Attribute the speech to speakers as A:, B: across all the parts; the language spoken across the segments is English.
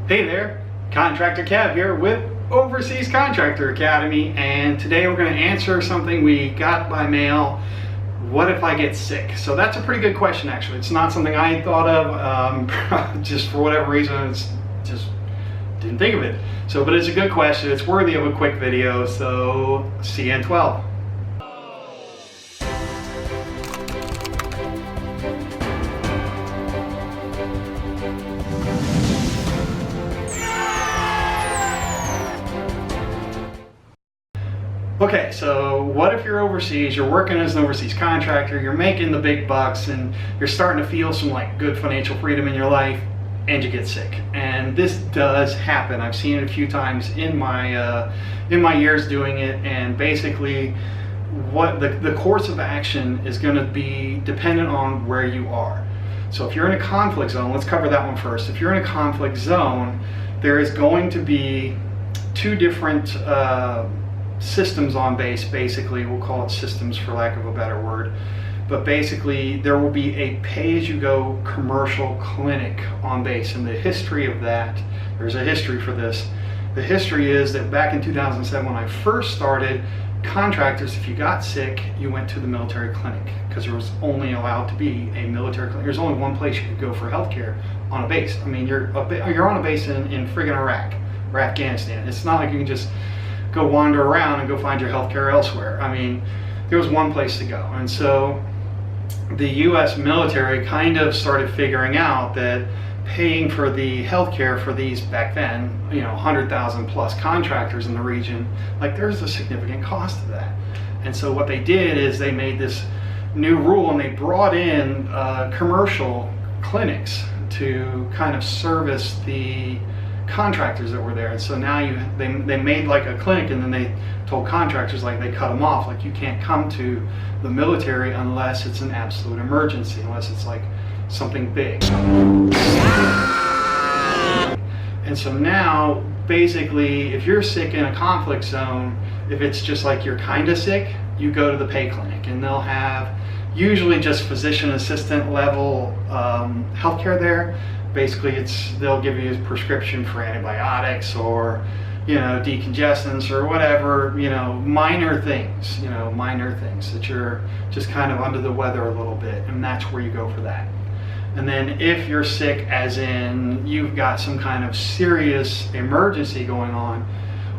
A: Hey there, Contractor Kev here with Overseas Contractor Academy, and today we're going to answer something we got by mail. What if I get sick? So that's a pretty good question, actually. It's not something I thought of, just for whatever reason, it's just didn't think of it. So, but it's a good question. It's worthy of a quick video, so see you in 12. Okay, so what if you're overseas, you're working as an overseas contractor, you're making the big bucks, and you're starting to feel some good financial freedom in your life, and you get sick. And this does happen. I've seen it a few times in my years doing it, and basically what the course of action is going to be dependent on where you are. So if you're in a conflict zone, let's cover that one first. If you're in a conflict zone, there is going to be two different systems on base. Basically, we'll call it systems for lack of a better word, but basically there will be a pay-as-you-go commercial clinic on base. And the history of that, there's a history for this. The history is that back in 2007 when I first started, contractors, if you got sick, you went to the military clinic, because there was only allowed to be a military clinic. There's only one place you could go for healthcare on a base. I mean, you're on a base in friggin' Iraq or Afghanistan. It's not like you can just go wander around and go find your healthcare elsewhere. I mean, there was one place to go. And so the US military kind of started figuring out that paying for the healthcare for these, back then, 100,000 plus contractors in the region, there's a significant cost to that. And so what they did is they made this new rule, and they brought in commercial clinics to kind of service the contractors that were there. And so now they made a clinic, and then they told contractors, they cut them off, you can't come to the military unless it's an absolute emergency, unless it's something big. And so now basically if you're sick in a conflict zone, if it's just you're kind of sick, you go to the pay clinic, and they'll have usually just physician assistant level healthcare there. Basically they'll give you a prescription for antibiotics or decongestants or whatever, minor things that you're just kind of under the weather a little bit, and that's where you go for that. And then if you're sick, as in you've got some kind of serious emergency going on,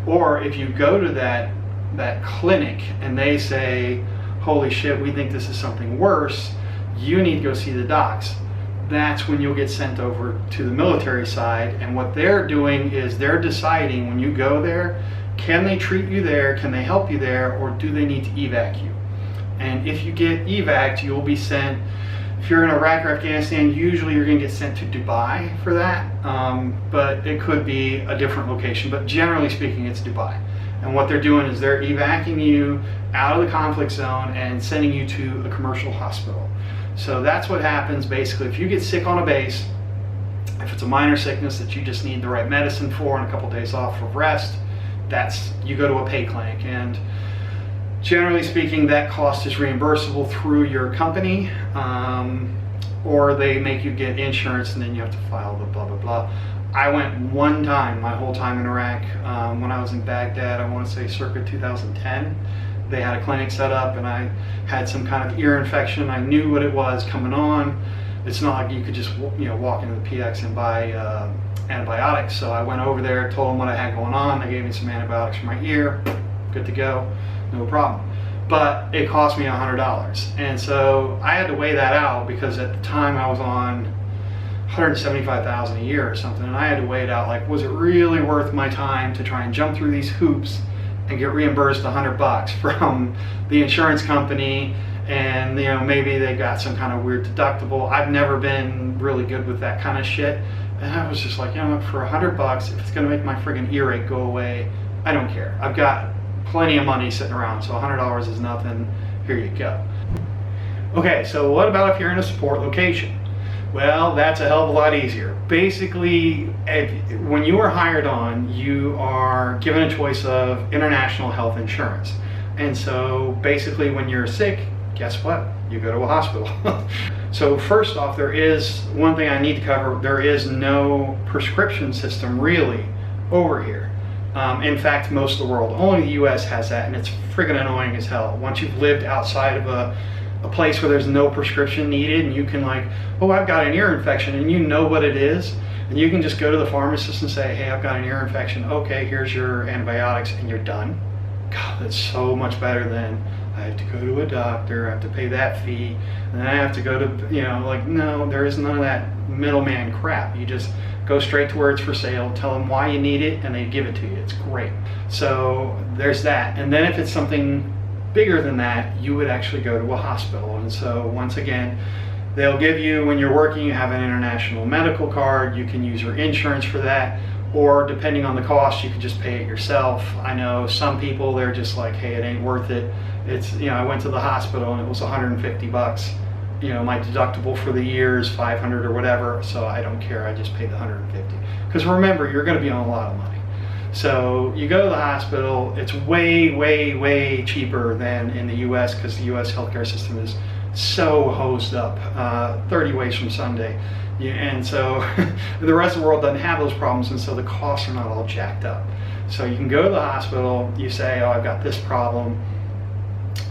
A: or if you go to that clinic and they say, holy shit, we think this is something worse, you need to go see the docs, that's when you'll get sent over to the military side. And what they're doing is they're deciding, when you go there, can they treat you there, can they help you there, or do they need to evac you? And if you get evac'd, you'll be sent, if you're in Iraq or Afghanistan, usually you're going to get sent to Dubai for that, but it could be a different location, but generally speaking it's Dubai. And what they're doing is they're evacuating you out of the conflict zone and sending you to a commercial hospital. So that's what happens basically. If you get sick on a base, if it's a minor sickness that you just need the right medicine for and a couple days off of rest, you go to a pay clinic. And generally speaking, that cost is reimbursable through your company, or they make you get insurance, and then you have to file the blah blah blah. I went one time, my whole time in Iraq, when I was in Baghdad, I want to say circa 2010. They had a clinic set up, and I had some kind of ear infection. I knew what it was coming on. It's not like you could just walk into the PX and buy antibiotics. So I went over there, told them what I had going on. They gave me some antibiotics for my ear. Good to go, no problem. But it cost me $100, and so I had to weigh that out, because at the time I was on $175,000 a year or something, and I had to weigh it out, was it really worth my time to try and jump through these hoops and get reimbursed $100 from the insurance company, and maybe they got some kind of weird deductible. I've never been really good with that kind of shit, and I was just like, for $100, if it's gonna make my friggin' earache go away, I don't care. I've got plenty of money sitting around, so $100 is nothing. Here you go. Okay, so what about if you're in a support location? Well, that's a hell of a lot easier. Basically, when you are hired on, you are given a choice of international health insurance. And so basically when you're sick, guess what? You go to a hospital. So first off, there is one thing I need to cover. There is no prescription system really over here. In fact, most of the world, only the US has that, and it's friggin' annoying as hell. Once you've lived outside of a place where there's no prescription needed, and you can like, oh, I've got an ear infection, and you know what it is, and you can just go to the pharmacist and say, hey, I've got an ear infection. Okay, here's your antibiotics, and you're done. God, that's so much better than I have to go to a doctor, I have to pay that fee, and then I have to go to, you know, like, no, there is none of that middleman crap. You just go straight to where it's for sale, tell them why you need it, and they give it to you. It's great. So there's that. And then if it's something bigger than that, you would actually go to a hospital. And so once again, they'll give you, when you're working, you have an international medical card, you can use your insurance for that, or depending on the cost, you can just pay it yourself. I know some people, they're just like, hey, it ain't worth it. It's, you know, I went to the hospital and it was 150 bucks. You know, my deductible for the year is 500 or whatever, so I don't care, I just pay the 150. Because remember, you're gonna be on a lot of money. So you go to the hospital, it's way, way, way cheaper than in the US, because the US healthcare system is so hosed up, 30 ways from Sunday. Yeah, and so the rest of the world doesn't have those problems, and so the costs are not all jacked up. So you can go to the hospital, you say, oh, I've got this problem,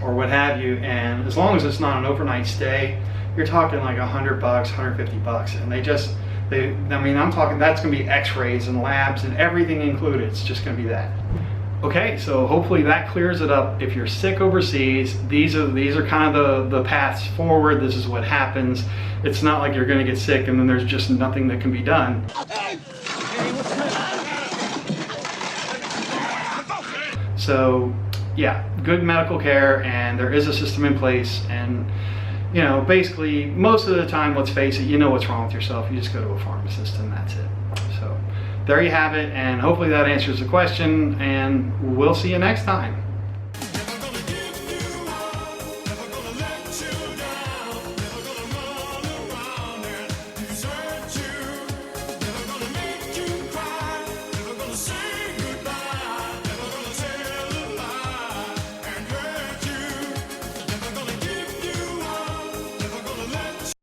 A: or what have you, and as long as it's not an overnight stay, you're talking like 100 bucks, 150 bucks, and I mean, I'm talking, that's gonna be x-rays and labs and everything included. It's just gonna be that. Okay, so hopefully that clears it up. If you're sick overseas, these are kind of the paths forward. This is what happens. It's not like you're gonna get sick and then there's just nothing that can be done. So yeah, good medical care, and there is a system in place, and you know, basically most of the time, let's face it, you know what's wrong with yourself. You just go to a pharmacist and that's it. So there you have it, and hopefully that answers the question, and we'll see you next time.